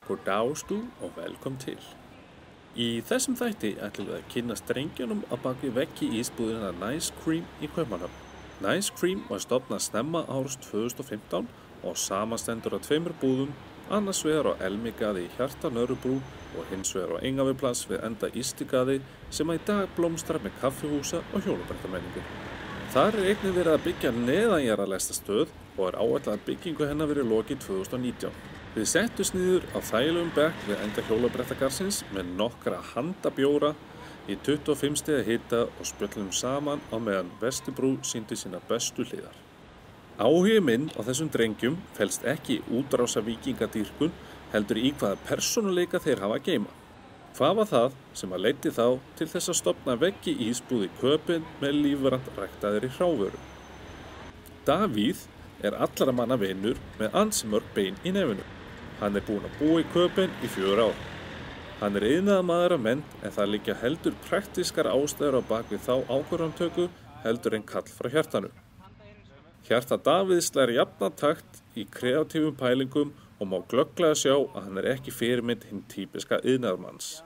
Goddastu og velkom til. Í þessum þætti ætlum við að kynnast drengjónum á bak við veggi ísbúðina Nice Cream í Kaupmannahöfn. Nice Cream var stofnað snemma árs 2015 og samanstendur af tveimur búðum, annars vegar á Elmigaði í hjarta Nörrubrú og hins vegar á Engaviplass við enda Ystigaði sem í dag blómstrar með kaffihúsa og hjólabrettamenningu. Þar einnig verið að byggja neðanjarðarlestastöð og áætlað að byggingu hennar verið lokið 2019. Við settumst niður á þægilegum bekk við enda hjólabrettagarsins með nokkra handabjóra í 25 stiga hita og spjöllum saman á meðan Vesturbrú sýndi sína bestu hliðar. Áhugi minn á þessum drengjum felst ekki í útrása víkingadýrkun heldur í hvaða persónuleika þeir hafa að geyma. Hvað var það sem að leiddi þá til þess að stofna veggi ísbúð í Köpen með lífrænt ræktaðri hrávöru? Davíð er allra manna vinur með ansi mörg bein í nefinu. Hann er búinn að búa í Köpen í 4 ár. Hann er iðnaðarmaður af mennt en það liggja heldur praktískar ástæður á bak við þá ákvörðunartöku heldur en kall frá hjartanu. Hjarta Davíðs slær jafnatakt í kreatífum pælingum og má glögglega sjá að hann er ekki fyrirmynd hinn típiska iðnaðarmanns.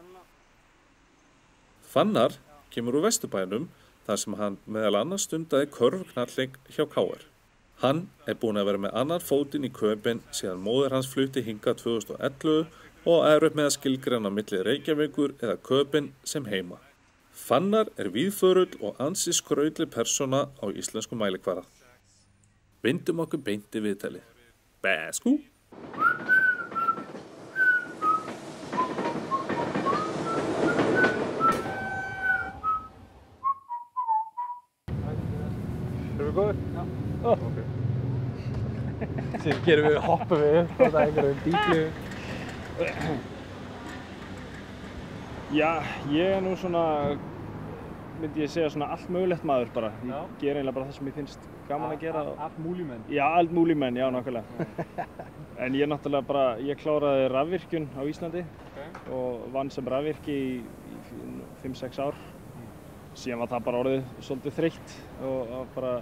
Fannar kemur úr Vesturbænum þar sem hann meðal annars stundaði körfuknallleik hjá KR. Hann er búinn að vera með annan fótinn í Köpen síðan móðir hans flutti hingað 2011 og er upp með að skilgreina milli Reykjavíkur eða Köpen sem heima. Fannar er víðförull og ansi skrautleg persóna á íslensku mælikvarða. Vindum okkur beint í viðtalið. Bæskú! Er við góðir? Já. Ok. Síðan hoppum við upp á það einhverjum bíklu. Já, ég er nú svona, myndi ég segja svona allt mögulegt maður bara. Ég ger eiginlega bara það sem ég finnst gaman að gera. Allt múlímenn? Já, allt múlímenn, já, nákvæmlega. En ég náttúrulega bara, ég kláraði rafvirkjun á Íslandi og vann sem rafvirki í 5-6 ár. Síðan var það bara orðið svolítið þreytt og bara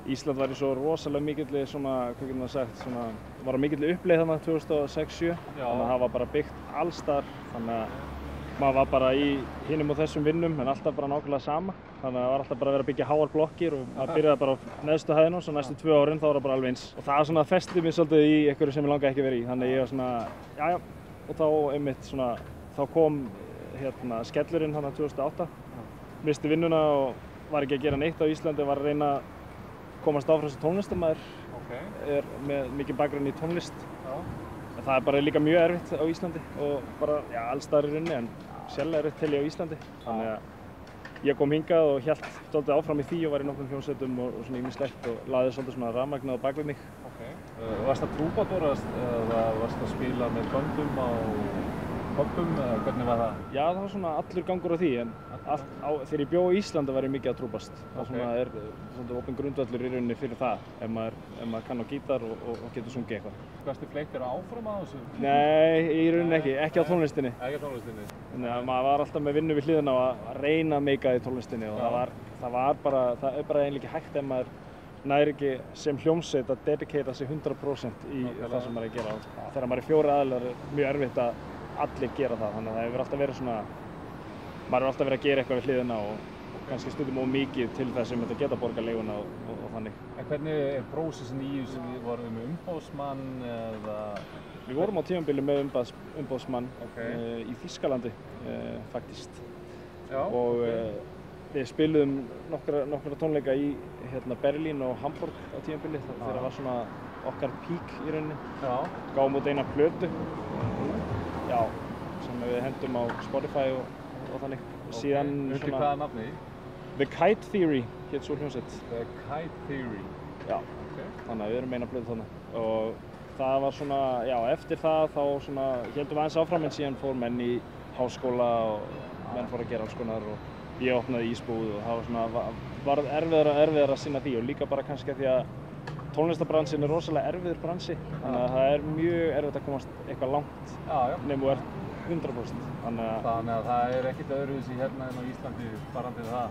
Ísland var í svo rosalega mikilli svona, hvað getur maður sagt, svona, var á mikilli uppleið þarna 2006-07. Þannig að það var bara byggt alls staðar. Þannig að maður var bara í hinum og þessum vinnum en alltaf bara nákvæmlega sama. Þannig að það var alltaf bara að vera að byggja háar blokkir og maður byrjaði bara á neðstu hæðinu og svo næstu 2 árin þá var það bara alveg eins. Og það svona festið mér svolítið í einhverju sem ég langaði ekki að vera í. Þannig að ég var svona, jájá, og þá einmitt svona, þá kom skellurinn þarna 2008. Misti vinnuna og var ekki að gera neitt á Íslandi, var að reyna að komast áfram sem tónlistarmaður, er með mikið bakgrunn í tónlist. En það er bara líka mjög erfitt á Íslandi og bara, já, alls staðar í rauninni en sérlega erfitt til ég á Íslandi. Þannig að ég kom hingað og hélt svolítið áfram í því og var í nokkrum hljómsveitum og svona ýmislegt og lagði svolítið svona rafmagnið á bak við mig. Varst það trúbátor eða varst það að spila með böndum á pubum eða hvernig var það? Já, það var svona allur gangur á því en þegar ég bjó í Íslandi var ég mikið að trúbast. Það svona er svolítið opinn grundvöllur í rauninni fyrir það ef maður kann á gítar og getur sungið eitthvað. Varstu fleygt þér áfram á þessu? Nei, í rauninni ekki á tónlistinni. Ekki á tónlistinni? Þannig að maður var alltaf með vinnu við hliðina að reyna að meika í tónlistinni og það er bara eiginlega ekki hægt ef maður næri ekki sem hljómsveit að dedikata sig 100% í það sem maður er að gera. Þegar maður er 4 aðilar er mjög erfitt að allir gera það, þannig að það hefur alltaf verið svona, maður hefur alltaf verið að gera eitthvað við hliðina og kannski stundum of mikið til þess að þetta geta borgað leiguna og þannig. En hvernig er prósessin í þessu? Voruð þið með umboðsmann eða? Við vorum á tímabili með umboðsmann í Þýskalandi, faktist. Og við spiluðum nokkra tónleika í Berlín og Hamburg á tímabili þegar það var svona okkar pík í rauninni. Gáum út eina plötu. Já, sem við hendum á Spotify og þannig. Síðan Undir hvaða nafni? The Kite Theory hét svo hljómsveit. The Kite Theory? Já, þannig að við erum eina plötu þannig. Og það var svona, já, eftir það þá svona héldum við aðeins áfram en síðan fór menn í háskóla og menn fór að gera alls konar og ég opnaði ísbúð og það var svona, var erfiðara að sinna því og líka bara kannski að því að tónlistarbransin er rosalega erfiður bransi, þannig að það er mjög erfitt að komast eitthvað langt nema þú ert 100%. Þannig að það er ekkert öðruvísi hérna en á Íslandi varðandi það?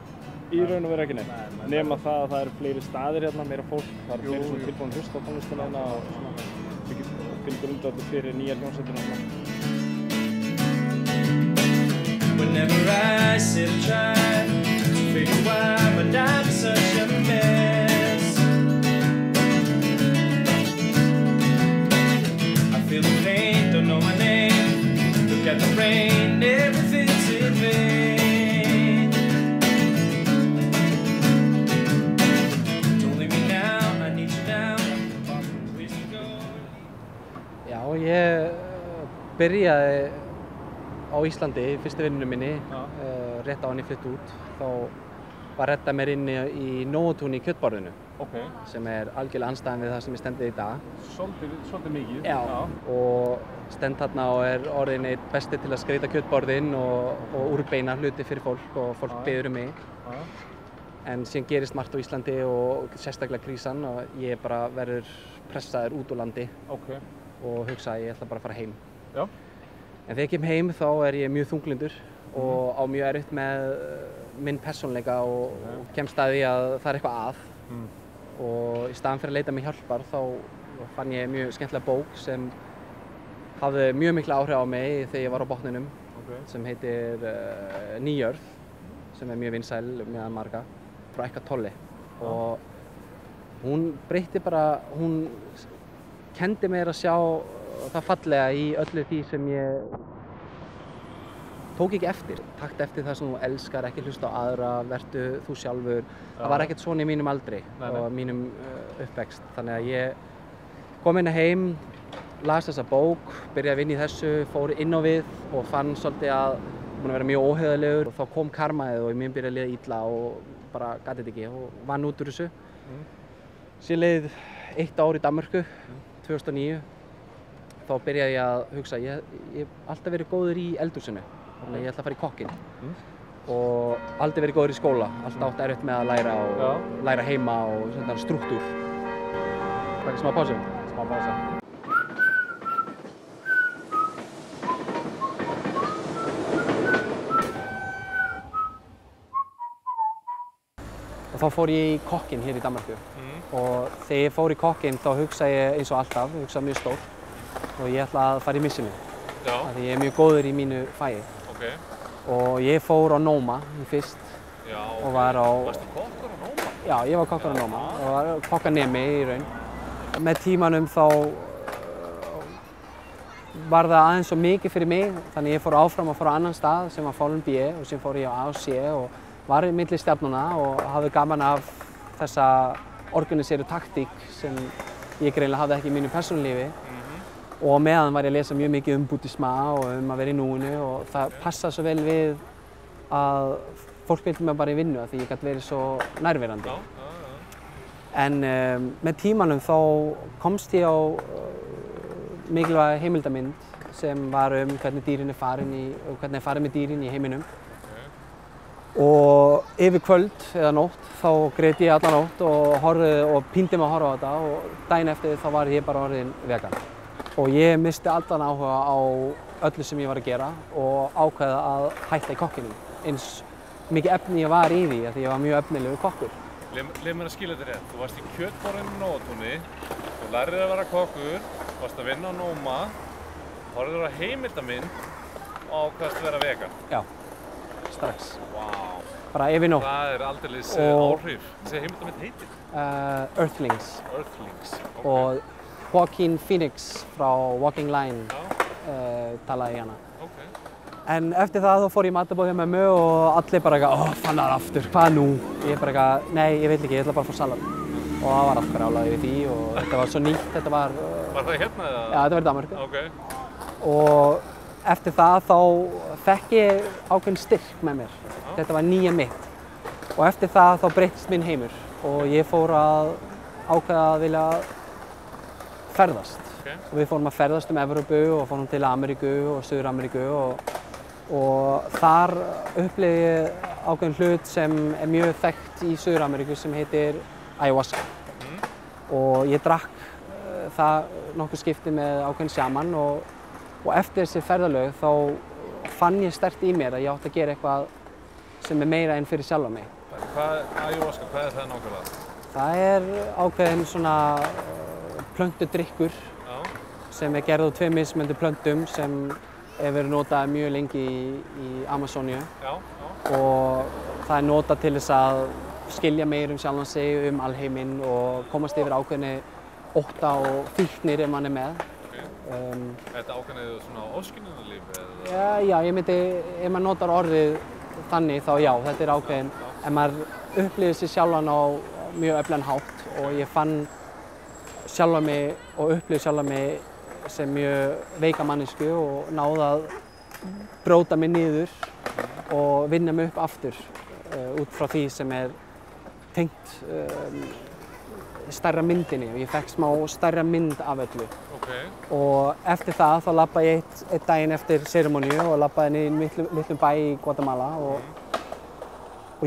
Í raun og veru ekki neitt. Nema það að það eru fleiri staðir hérna, meira fólk, það eru fleiri svona tilbúin hlusta á tónlistina hérna og svona sem grundvöllur fyrir nýjar hljómsveitina. Whenever I sit and try to figure why my life is such a mess, I feel the pain, don't know my name. Look at the rain, everything's in vain. Don't leave me now, I need you now. We should go. Já, ég byrjaði á Íslandi í fyrstu vinnunni minni, rétt á hann ég flytt út. Þá var reddað mér inn í Nóatúni í Kjötborðinu, sem algjörlega andstæðan við það sem ég stend í dag. Svolítið mikið. Já, og stend þarna og orðinn einn besti til að skreyta kjötborðin og úrbeina hluti fyrir fólk og fólk biður mig. En síðan gerist margt á Íslandi og sérstaklega krísan og ég bara verður pressaður út úr landi og hugsa að ég ætla bara að fara heim. Já. En þegar ég kem heim þá ég mjög þunglyndur og á mjög erfitt með minn persónuleika og kemst að því að það eitthvað að. Og í staðan fyrir að leita mig hjálpar þá fann ég mjög skemmtilega bók sem hafði mjög mikla áhrif á mig þegar ég var á botninum, sem heitir Ný jörð, sem mjög vinsæl meðal marga, frá Eckhart Tolle. Og hún breytti bara, hún kenndi mér að sjá það fallega í öllu því sem ég tók ekki eftir. Taktu eftir það sem þú elskar, ekki hlusta á aðra, vertu þú sjálfur. Það var ekkert svona í mínum aldri og mínum uppvexti. Þannig að ég kom inn heim, las þessa bók, byrjaði að vinna í þessu, fór inn á við og fann svolítið að ég búinn að vera mjög óheiðarlegur. Og þá kom karmaðið og mér byrjaði að líða illa og bara gat þetta ekki og vann út úr þessu. Síðan leið 1 ár í Danmörku, 2009. Þá byrjaði ég að hugsa, ég hef alltaf verið góður í eldhúsinu, þannig að ég ætla að fara í kokkinn. Og aldrei verið góður í skóla, alltaf átt erfitt með að læra og læra heima og svona strúktúr. Takk smá pásu. Smá pása. Og þá fór ég í kokkinn hér í Danmörku. Og þegar ég fór í kokkinn þá hugsaði ég eins og alltaf, hugsaði mjög stórt. Og ég ætla að fara í missinni, af því ég mjög góður í mínu fagi. Og ég fór á Noma fyrst og var á... Varstu kokkur á Noma? Já, ég var kokkur á Noma og var kokkanemi í raun. Með tímanum þá var það aðeins svo mikið fyrir mig, þannig ég fór áfram að fara á annan stað sem var Falun B og síðan fór ég á AOC og var milli stjarnanna og hafði gaman af þessa organiseru taktík sem ég greinilega hafði ekki í mínu persónulífi. Og meðan var ég að lesa mjög mikið buddhisma og að vera í núinu og það passaði svo vel við að fólk vildi mig bara í vinnu af því ég gat verið svo nærverandi. En með tímanum þá komst ég á mikilvæga heimildamynd sem var hvernig dýrin farin og hvernig farið með dýrin í heiminum. Og yfir kvöld eða nótt þá grét ég alla nótt og píndi mig að horfa á þetta og daginn eftir þá var ég bara orðinn vegan. Og ég misti allan áhuga á öllu sem ég var að gera og ákveða að hætta í kokkinum. Eins mikið efni ég var í því að ég var mjög efnilegur kokkur. Leif mér að skilja þetta rétt. Þú varst í Kjötborðinu Nóatúni, þú lærið að vera kokkur, varst að vinna á Noma, horfðir á heimildamynd og ákvaðst að vera vegan. Já, strax. Vá. Bara yfir nótt. Það aldeilis áhrif. Þessi heimildamynd heitir? Earthlings. Earthlings. Og Joaquin Phoenix frá Walking Line talaði í hana. En eftir það þá fór ég í matarboð hjá mömmu og allir bara eitthvað, fann það aftur, hvað nú? Ég bara eitthvað, nei, ég vil ekki, ég ætla bara að fá salat. Og það var allt brjálað yfir því og þetta var svo nýtt, þetta var... Var það hérna eða? Já, þetta var í Danmörku. Og eftir það þá fekk ég ákveðinn styrk með mér. Þetta var nýja mitt. Og eftir það þá breyttist minn heimur og ég fór að ákveða að vilja ferðast. Og við fórum að ferðast Evrópu og fórum til Ameríku og Suður-Ameríku og þar upplifði ég ákveðinn hlut sem mjög þekkt í Suður-Ameríku sem heitir ayahuasca. Og ég drakk það nokkuð skipti með ákveðinn sjaman og eftir þessi ferðalög þá fann ég sterkt í mér að ég átti að gera eitthvað sem meira en fyrir sjálfa mig. Ayahuasca, hvað það nákvæmlega? Það ákveðinn svona plöntudrykkur sem gerð úr 2 mismunandi plöntum sem hefur verið notað mjög lengi í Amazóníu. Já. Og það notað til þess að skilja meir sjálfan sig, alheiminn og komast yfir ákveðni ótta og fíknir ef mann með. Þetta ákveðnið svona ofskynjunarlíf eða? Já, ég myndi, ef maður notar orðið þannig þá já, þetta ákveðin. En maður upplifir sig sjálfan á mjög öflugan hátt og ég fann sjálfan mig og upplifði sjálfan mig sem mjög veika mannesku og náði að bróta mig niður og vinna mig upp aftur út frá því sem tengt stærra myndinni og ég fekk smá stærra mynd af öllu. Og eftir það þá labbaði ég einn daginn eftir seremoníu og labbaði niður í litlum bæ í Guatemala og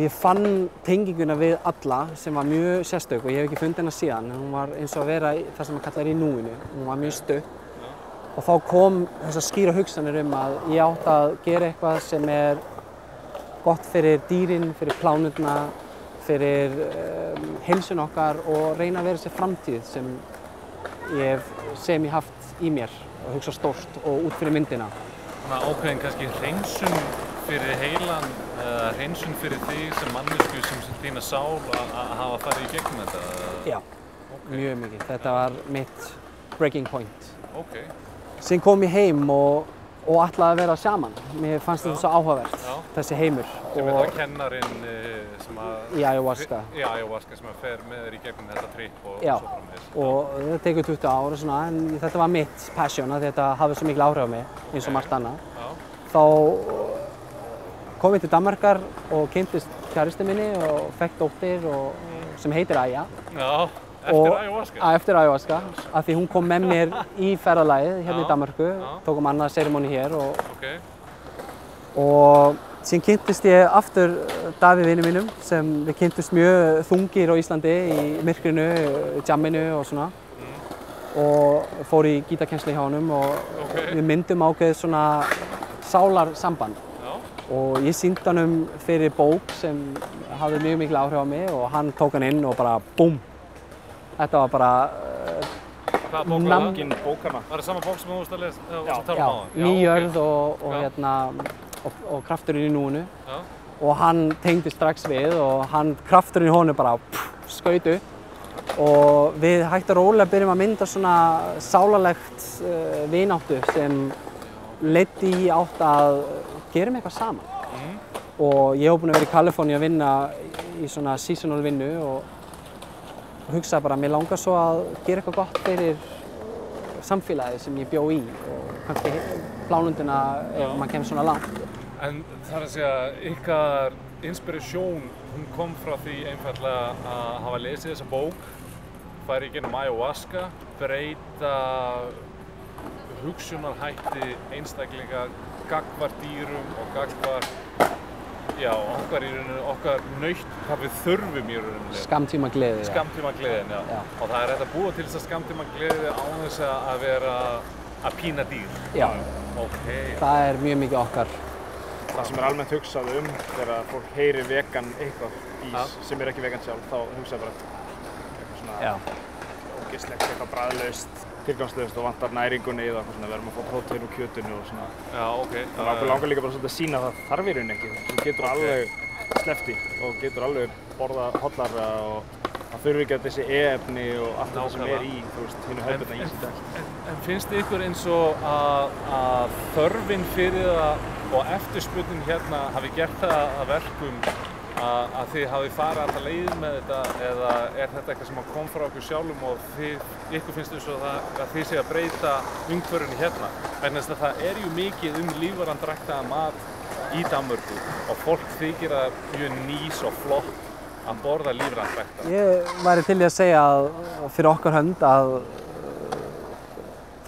ég fann tenginguna við alla sem var mjög sérstök og ég hef ekki fundið hana síðan. Hún var eins og að vera það sem maður kallar í núinu. Hún var mjög stutt og þá kom þessar skýra hugsanir að ég átti að gera eitthvað sem gott fyrir dýrin, fyrir plánurna, fyrir heilsun okkar og reyna að vera þessi framtíð sem ég hef haft í mér og hugsa stórt og út fyrir myndina. Svona ákveðin kannski hreinsun fyrir heilan eða hreinsun fyrir þig sem mannesku sem þína sál að hafa farið í gegnum þetta? Já, mjög mikið. Þetta var mitt breaking point. Síðan kom ég heim og ætlaði að vera saman. Mér fannst þetta svo áhugavert, þessi heimur. Sem það kennarinn sem í Ayahuasca. Í Ayahuasca sem fer með þér í gegnum þetta trip og svo framvegis. Og þetta tekur 20 ár og svona, en þetta var mitt passion að þetta hafði svo mikil áhrif á mig, eins og margt annað. Þá kom ég til Danmarkar og kynntist kæristu minni og fekk dóttir sem heitir Aya. Eftir Ayahuasca? Eftir Ayahuasca, af því hún kom með mér í ferðalagið hérna í Danmörku, tókum annað seremóni hér og síðan kynntist ég aftur Davíð vini mínum sem við kynntust mjög þungir á Íslandi í myrkrinu, jamminu og svona og fór í gítarkennslu hjá honum og við myndum ákveðið svona sálarsamband og ég sýndi honum fyrir bók sem hafði mjög mikil áhrif á mig og hann tók hann inn og bara búm! Þetta var bara Hvaða bók var það? Bókana. Var það sama bók sem þú varst að lesa? Já, Ný jörð og krafturinn í núinu. Og hann tengdi strax við og krafturinn í honum bara skaut upp og við hægt og rólega byrjum að mynda svona sálarlegt vináttu sem leiddi í átt að gerum eitthvað saman. Og ég hef búinn að vera í Kaliforníu að vinna í svona seasonal vinnu og hugsaði bara að mér langar svo að gera eitthvað gott fyrir samfélagið sem ég bjó í og kannski plánundina ef maður kemur svona langt. En það að segja, ykkar inspirasjón, hún kom frá því einfaldlega að hafa lesið þessa bók, færi í gegnum Ayahuasca, breyta hugsunarhætti einstaklinga gagnvart dýrum og gagnvart okkar í rauninu, okkar naut, hvað við þurfum í rauninu. Skammtímagleði. Skammtímagleðin, já. Og það hægt að búa til þess að skammtímagleði án þess að vera að pína dýr. Já. Það mjög mikið okkar. Það sem almennt hugsað þegar fólk heyrir vegan eitthvað sem ekki vegan sjálf, þá hugsa bara eitthvað svona ógeðslegt, eitthvað bragðlaust, tilgangslaust og vantar næringunni eða eitthvað svona, við erum að fá prótein úr kjötinu og svona. Það langar líka bara svolítið að sýna að það þarf í rauninni ekki. Þú getur alveg sleppt í og getur alveg borðað hollara og það þurfi ekki að þessi e-efni og allt það sem í, hinu hefðbundna ísdag. En finnst ykkur eins og að þörfin fyrir það og eftirspurnin hérna hafi gert það að verkum að þið hafi farið alla leið með þetta eða er þetta eitthvað sem kom frá okkur sjálfum og ykkur finnst eins og að þið sé að breyta umhverfinu hérna? Vegna þess að það ju mikið lífrænt ræktaðan mat í Danmörku og fólk þykir það mjög nýs og flott að borða lífrænt ræktað. Ég væri til í að segja fyrir okkar hönd að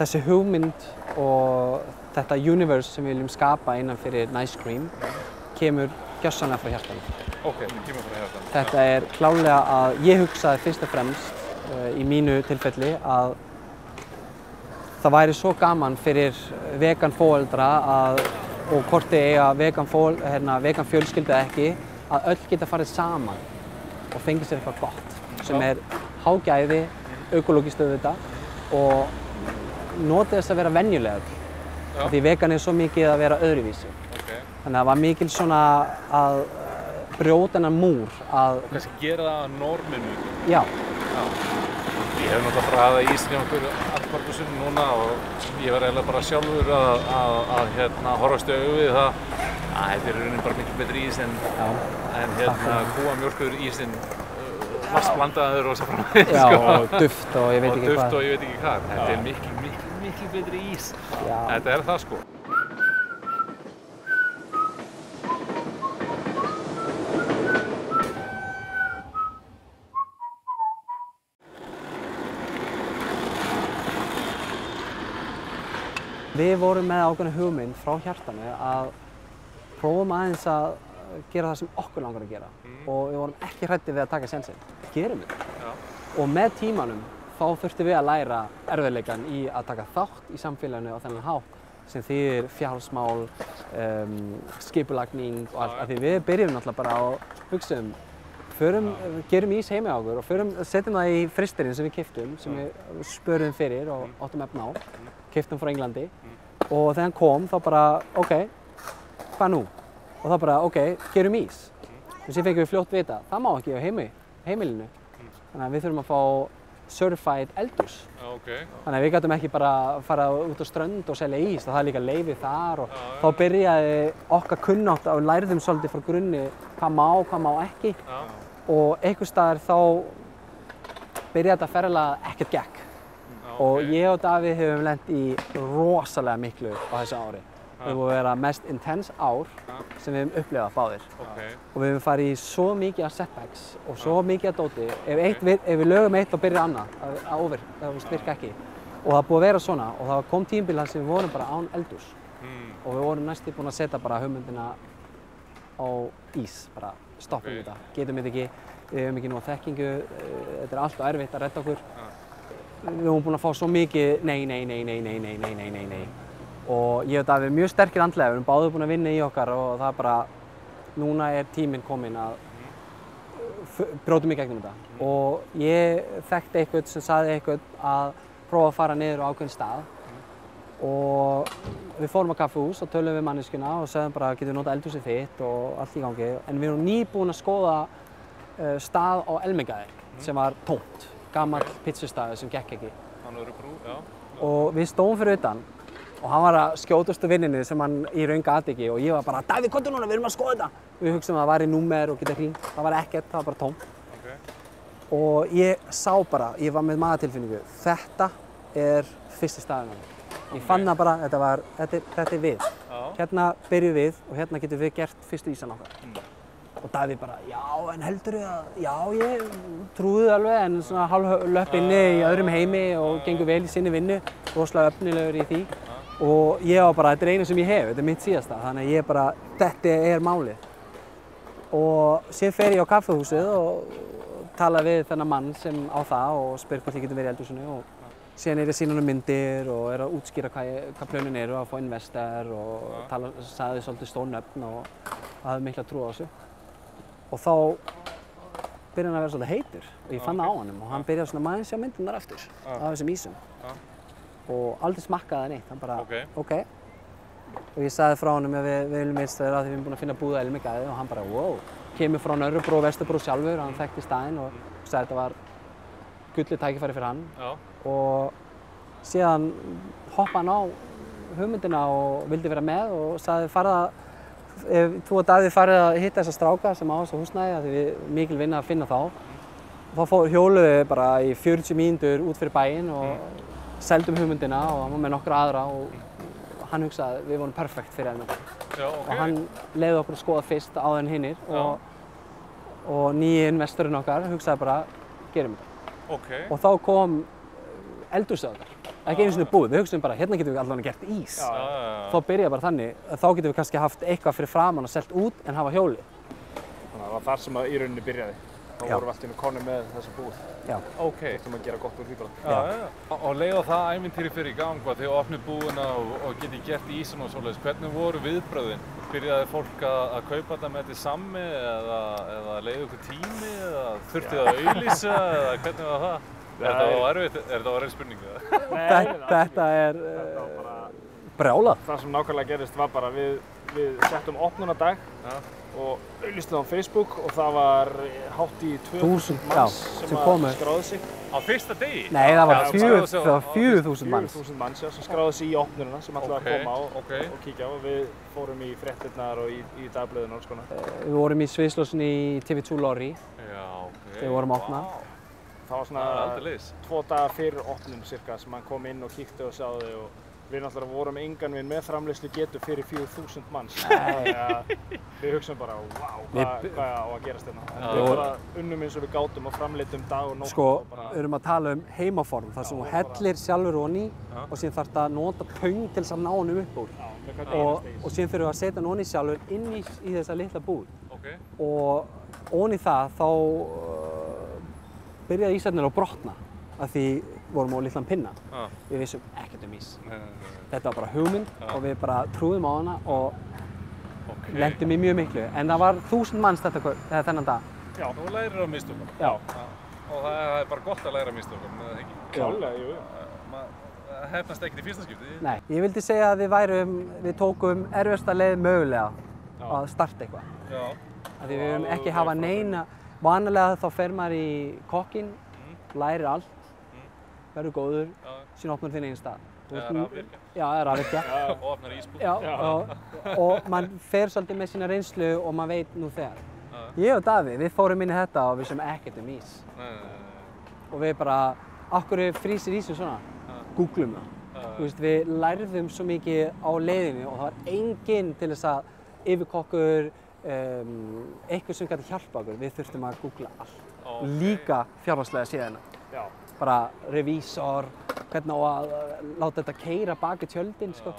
þessi hugmynd og þetta universe sem við viljum skapa innan fyrir Nice Cream kemur gjörsamlega frá hjartanu. Kemur frá hjartanu. Þetta klárlega að ég hugsaði fyrst og fremst í mínu tilfelli að það væri svo gaman fyrir vegan foreldra og hvort þið eiga vegan fjölskyldu eða ekki að öll geta farið saman og fengið sér eitthvað gott sem hágæði, ökológískt auðvitað og notið þess að vera venjulegur. Því vegan er svo mikið að vera öðruvísi. Þannig að það var mikil svona að brjóta þennan múr að... Og kannski gera það að norminu. Já. Ég hef náttúrulega bara hafað ís í okkur allparkusum núna og ég var eiginlega bara sjálfur að horfast í augu við það að þetta er raunin bara miklu betri ís en kúamjólkur ísinn vassblandaður og svo framvegis. Já, og duft og ég veit ekki hvað. Og duft og ég veit ekki hvað. Þetta er miklu betri ís. Já. Þetta er það sko. Við vorum með ákveðna hugmynd frá hjartanu að prófum aðeins að gera það sem okkur langar að gera og við vorum ekki hræddir við að taka sénsinn. Gerum þetta. Já. Og með tímanum þá þurftum við að læra erfiðleikann í að taka þátt í samfélaginu á þennan hátt sem þýðir fjárhagsmál, skipulagning og allt. Af því við byrjum náttúrulega bara að hugsa gerum ís heima á okkur og setjum það í frystirinn sem við keyptum, sem við spöruðum fyrir og áttum efna á. Keyptum frá Englandi og þegar hann kom þá bara, ok, hvað nú? Og þá bara, ok, gerum ís. Og sér fengum við fljótt vita, það má ekki á heimilinu. Þannig að við þurfum að fá certified eldhús. Okay. Þannig að við gætum ekki bara fara út á strönd og selja ís, það er líka leyfi þar og þá byrjaði okkar kunnátt og lærðum svolítið frá grunni hvað má ekki. Og einhvers staðar þá byrjaði þetta ferðalag ekkert gekk. Og ég og Davíð hefum lent í rosalega miklu á þessu ári. Það hefur verið mest intense ár sem við hefum upplifað báðir. Og við hefum farið í svo mikið af setbacks og svo mikið af dóti. Ef við lögum eitt þá byrjar annað að það virka ekki. Og það er búið að vera svona og það kom tímabil þar sem við vorum bara án eldhús. Og við vorum næstum búin að setja bara hugmyndina á ís, bara stoppum þetta. Getum þetta ekki, við hefum ekki nú þekkingu, þetta er allt og erfitt að redda okkur. Við höfum búin að fá svo mikið nei. Og ég og Davíð mjög sterkir andlega, við erum báðir búin að vinna í okkar og það er bara, núna er tíminn kominn að brjótum í gegnum þetta. Og ég þekkti eitthvað sem sagði eitthvað að prófa að fara niður á ákveðinn stað og við fórum á kaffihús og töluðum við manneskjuna og sögðum bara getum við notað eldhúsið þitt og allt í gangi. En við erum nýbúin að skoða stað á Elmingaði sem var tómt. Gamall pizzustæður sem gekk ekki. Og við stóðum fyrir utan og hann var að skjótast á vinninni sem hann í raun gat ekki og ég var bara Davíð, komdu núna, við erum að skoða þetta. Við hugsaðum að það væri númer og geta hringt. Það var ekkert, það var bara tómt. Og ég sá bara, ég var með magatilfinningu, þetta er fyrsti staðurinn. Ég fann það bara, þetta er við. Hérna byrjum við og hérna getum við gert fyrstu ísan okkar. Og Davíð bara, já, en heldurðu að, já, ég trúði alveg en svona hálflöpp inni í öðrum heimi og gengur vel í sinni vinnu, rosalega efnilegur í því. Og ég var bara, þetta er eina sem ég hef, þetta er mitt síðasta, þannig að ég bara, þetta er málið. Og síðan fer ég á kaffihúsið og tala við þennan mann sem á það og spyr hvort ég getur verið í eldhúsinu og síðan er ég að sýna honum myndir og er að útskýra hvað plönin eru að fá investor og sagði svolítið stór nöfn og hafði mikla trú á þessu. Og þá byrjaði hann að vera svolítið heitur og ég fann það á honum og hann byrjaði svona maður sjá myndirnar aftur af þessum ísum. Og aldrei smakkaði það neitt, hann bara, ok. Og ég sagði frá honum að við viljum einst þeirra því við erum búin að finna búð á Elmingaði og hann bara, wow. Kemur frá Nörrebró og Vesturbró sjálfur, hann þekkti staðinn og sagði að þetta var gullið tækifæri fyrir hann. Og síðan hoppaði hann á hugmyndina og vildi vera með og sagði ef þú og Davíð farið að hitta þessa stráka sem á þessu húsnæði, því við mikil vinna að finna þá. Þá hjóluðum við bara í 40 mínútur út fyrir bæinn og seldum hugmyndina og hann var með nokkra aðra og hann hugsaði að við vorum perfekt fyrir Elmingaði. Og hann leiði okkur að skoða fyrst áður en hinnir og nýji investorinn okkar hugsaði bara, gerum þetta. Og þá kom eldhúsið okkar. Ekki einu sinni búið, við hugsaðum bara, hérna getum við allavega gert ís. Þá byrjaði bara þannig, þá getum við kannski haft eitthvað fyrir framan og selt út en hafa hjóli. Þannig að það var þar sem í rauninni byrjaði. Þá vorum við allt í einu konum með þessa búð. Þurftum að gera gott úr því bara. Og leiða það ævintýri fyrir í gang, þegar opnið búðina og getið gert ísinn og svoleiðis. Hvernig voru viðbrögðin? Byrjaði fólk að kaupa þetta með þetta sammi eða leiði ykkur tími eða þurfti það að auglýsa eða hvernig var það? Er þetta orðið spurning? Þetta er brjálað. það sem nákvæmlega gerist var bara við settum opnunardag og auglýstum á Facebook og það var hátt í 2000 manns sem skráðu sig. Á fyrsta degi? Nei, það var 4000 manns. 4000 manns sem skráðu sig í opnununa sem ætlaði að koma á og kíkja á. Við fórum í fréttirnar og í dagblöðin og alls konar. Við vorum í sviðsljósinu í TV2 Lorry. Við vorum að opna. Það var svona 2 daga fyrir opnun cirka sem hann kom inn og kíkti og sáði og við náttúrulega vorum engan veginn með framleiðslu getu fyrir 4000 manns. Við hugsaum bara, hvað á að gerast hérna. En við bara unnum eins og við gátum og framleiddum dag og nótt. Sko, við erum að tala um heimaform, þar sem þú hellir sjálfur onni og síðan þarftu að nota töng til þess að ná honum upp úr. Og síðan þurfum við að setja hann onni sjálfur inn í þessa litla búð. Og onni það þá byrjaði ísarnir að brotna af því vorum á litlan pinna. Við vissum ekkert ís. Þetta var bara hugmynd og við bara trúðum á hana og lentum í mjög miklu. En það var 1000 manns þennan dag. Já, þú lærir á mistökum. Já. Og það er bara gott að læra mistökum, eða ekki? Klálega, jú. Það hefnast ekkert í fyrsta skipti. Nei, ég vildi segja að við tókum erfiðasta leið mögulega að starta eitthvað. Já. Af því við viljum ekki hafa neina, vanalega þá fer maður í kokkinn, lærir allt, verður góður, síðan opnar þinn einn stað. Eða rafvirkja. Já, eða rafvirkja. Og opnar ísbúð. Já, og mann fer svolítið með sína reynslu og maður veit nú þegar. Ég og Davíð, við fórum inn í þetta og við sem ekkert ís. Og við bara, af hverju frýsir ísinn svona? Googlum það. Þú veist, við lærðum svo mikið á leiðinni og það var enginn til þess að yfirkokkur, eitthvað sem gæti hjálpa okkur. Við þurftum að googla allt. Líka fjárhagslega síðana. Bara revísor, hvernig á að láta þetta keyra baki tjöldin, sko.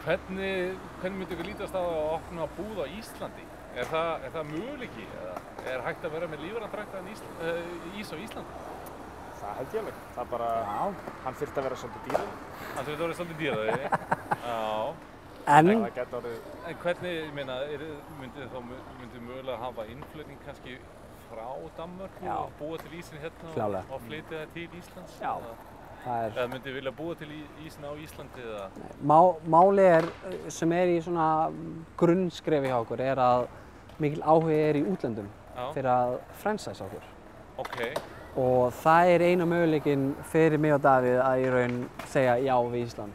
Hvernig myndi ykkur lítast að opna búð á Íslandi? Er það möguleiki? Er hægt að vera með lífræntræktaðan ís á Íslandi? Það held ég alveg. Það bara, hann þyrfti að vera svolítið dýrari. Hann þurfti að vera svolítið dýrari? Já. En hvernig, ég meina, myndi mögulega hafa innflutning kannski frá Danmörku og búa til ísinn hérna og flytja það til Íslands? Já. Eða myndi þið vilja búa til ísinn á Íslandi eða? Málið sem í svona grunnskrefi hjá okkur að mikil áhugi í útlöndum fyrir að franchise okkur. Okay. Og það eina möguleikinn fyrir mig og Davíð að í raun segja já við Ísland.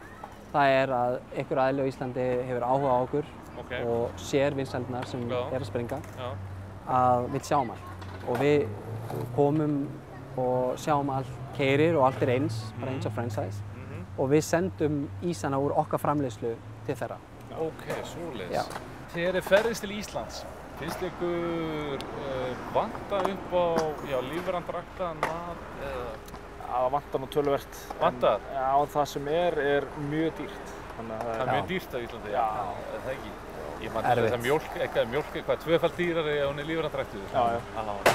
Það að einhver aðili á Íslandi hefur áhuga á okkur og sér vinsældirnar sem að springa að vill sjá allt. Og við komum og sjáum allt keyrir og allt eins, bara eins og franchise. Og við sendum ísana úr okkar framleiðslu til þeirra. Ok, svoleiðis. Þegar þið ferðist til Íslands, finnst ykkur vanta upp á lífræntræktaðan mat eða? Það vantar nú töluvert. Vantar? Já, það sem er mjög dýrt. Það er mjög dýrt á Íslandi? Já. Er það ekki? Ég man til þess að mjólk eitthvað tvöfalt dýrari ef hún er lífræntræktuð. Já.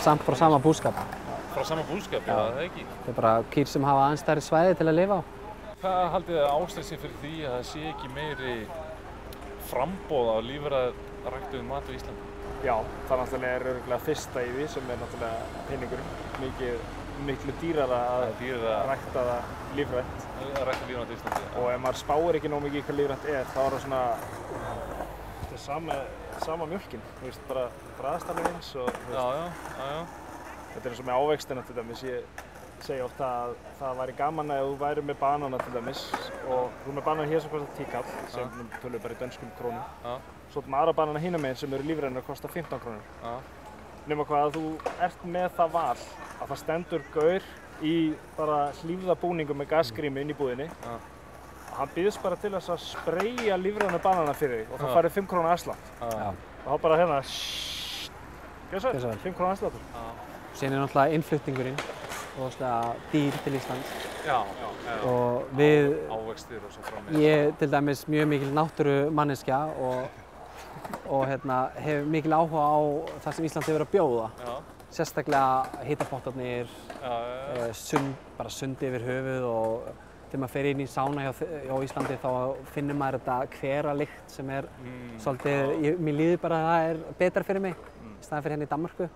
Samt frá sama búskap. Frá sama búskap, já, það ekki? Það er bara kýr sem hafa aðeins stærri svæði til að lifa á. Hvað haldið þið ástæð sé fyrir því að það sé ekki meiri framboð á lífræntræktuðum mat á Íslandi? Já, það náttúrulega örugglega fyrsta í því sem náttúrulega peningurinn. Miklu dýrara að rækta það lífrænt. Að rækta lífrænt í Íslandi. Og ef maður spáir ekki nóg mikið í hvað lífrænt þá er það svona sama mjölkin, þú veist, bara fræðastarinn eins og Já. Þetta er eins og með ávextina til dæmis. Ég segi oft að það væri gaman ef þú væri með banana til dæmis og þú með banana hér sem kostar 10 kall, sem tölum bara í dönskum krónum. Svo með aðra banana hinum megin sem eru lífrænir og kostar 15 krónur. Nema hvað að þú ert með það val að það stendur gaur í bara hlífðabúningum með gasgrími inn í búðinni og hann býðst bara til þess að spreyja lífræna banana fyrir þig og þá færðu 5 krónu afslátt. Og þá bara hérna, gjörðu svo, 5 krónu afsláttur. Síðan náttúrulega innflutningurinn og dýr til Íslands. Já. Og við, ávextir og svo framvegis. Ég til dæmis mjög mikil náttúrumanneskja og hef mikil áhuga á það sem Ísland hefur að bjóða. Sérstaklega hitapottarnir, bara sund yfir höfuð og þegar maður fer inn í sána hjá Íslandi þá finnur maður þetta hveralykt sem svolítið, mér líður bara að það betra fyrir mig í staðinn fyrir hérna í Danmörku.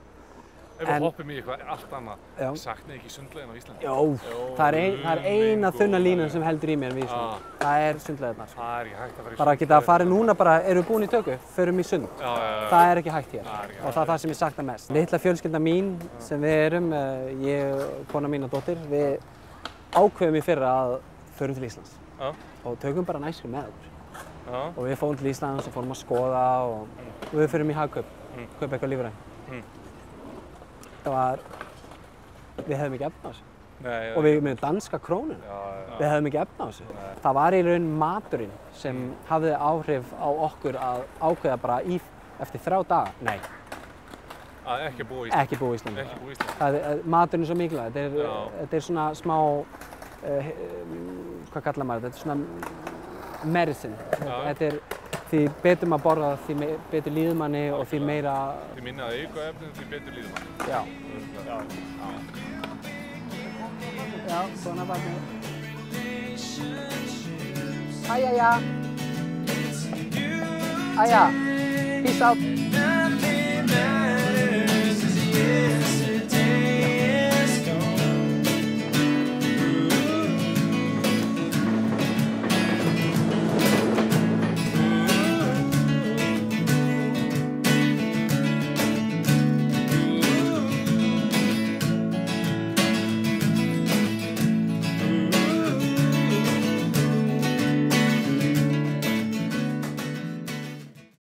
Ef við hoppum í eitthvað allt annað, sakna ekki sundlaugin á Íslandi? Jó, það er eina þunna línan sem heldur í mér við Íslandi. Það sundlaugirnar. Það ekki hægt að fara í sund. Bara geta að fara núna, erum við búin í tökku, förum í sund. Það ekki hægt hér. Og það það sem ég sakna mest. Litla fjölskylda mín sem við erum, ég, kona mín og dóttir, við ákveðum í fyrra að förum til Íslands. Og tökum bara Nice Cream með okkur. Og við fórum til Íslands og fórum að skoða og við förum í Hagkaup, kaupa eitthvað lífrænt. Við hefðum ekki efni á þessu. Og við með danska krónuna, við hefðum ekki efni á þessu. Það var í raun maturinn sem hafði áhrif á okkur að ákveða bara eftir 3 daga, nei. Að ekki búa í Íslandi? Ekki búa í Íslandi. Maturinn er svo mikilvægt. Þetta er svona smá, hvað kallar maður þetta? Þetta er svona medicine. Þetta er því betur maður borða, því betur líður manni og því meira... Því minna aukaefni, því betur líður manni. Já. Já, svona barnið. Æja. Æja, peace out.